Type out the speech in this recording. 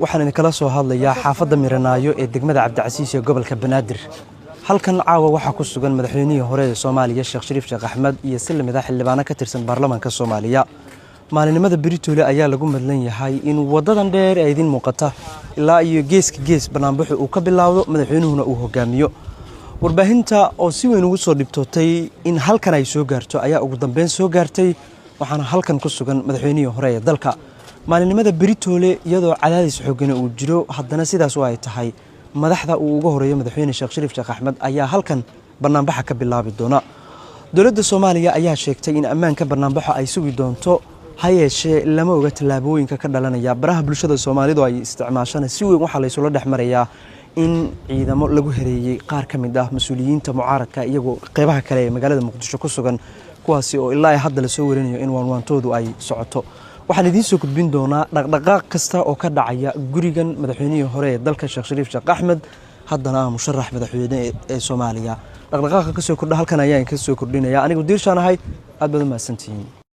waxaan idinkala soo hadlayaa xaafadda Miranaayo ee degmada Cabdicasiis ee gobolka Banaadir. Halkan caawa waxa ku sugan madaxweynihii hore ee Soomaaliya Sheekh Shariif Sheekh Axmed iyo silmida xildhibaano ka tirsan baarlamaanka Soomaaliya. Maalinimada Britole ayaa lagu madlan yahay in wadadan dheer ay idin muuqata ilaa iyo geeska gees banaanbaxu uu ka bilaawdo madaxweynuhuna uu hogaamiyo. Warbaahinta oo si weyn ugu soo dhibtootay in halkan ay soo gaarto ayaa ugu dambeyn soo gaartay waxaana halkan ku sugan madaxweynihii hore ee dalka. maalinimada Britole iyadoo cadaadis xooggan uu jiro haddana sidaas oo ay tahay madaxda uu ugu horeeyo madaxweyne Sheekh Shariif Sheekh Axmed ayaa halkan barnaamijka ka bilaabi doona. Dowladda Soomaaliya ayaa sheegtay in ammaanka barnaamijka ay sugi doonto hayeeshee lama oga tallaabooyinka ka dhalanaya baraha bulshada Soomaalidu ay isticmaashaan si weyn waxa la isula dhexmarayaa in ciidamo lagu hereeyay qaar ka mid ah mas'uuliyiinta mucaaradka iyagoo qaybaha kale ee magaalada Muqdisho ku sugan kuwaasi oo ilaa hadda la soo warinayo in waantoodu ay socoto. waxaan idiin soo gudbin doonaa dhaqdhaqaaq kasta oo ka dhacaya gurigan madaxweynihii hore ee dalka Sheekh Shariif Sheekh Axmed haddana musharax madaxweyne ee Soomaaliya dhaqdhaqaaqa ka soo kordha halkan ayaan ka soo kordhinaya anigu diirshaanahay aad baad u mahadsantihiin.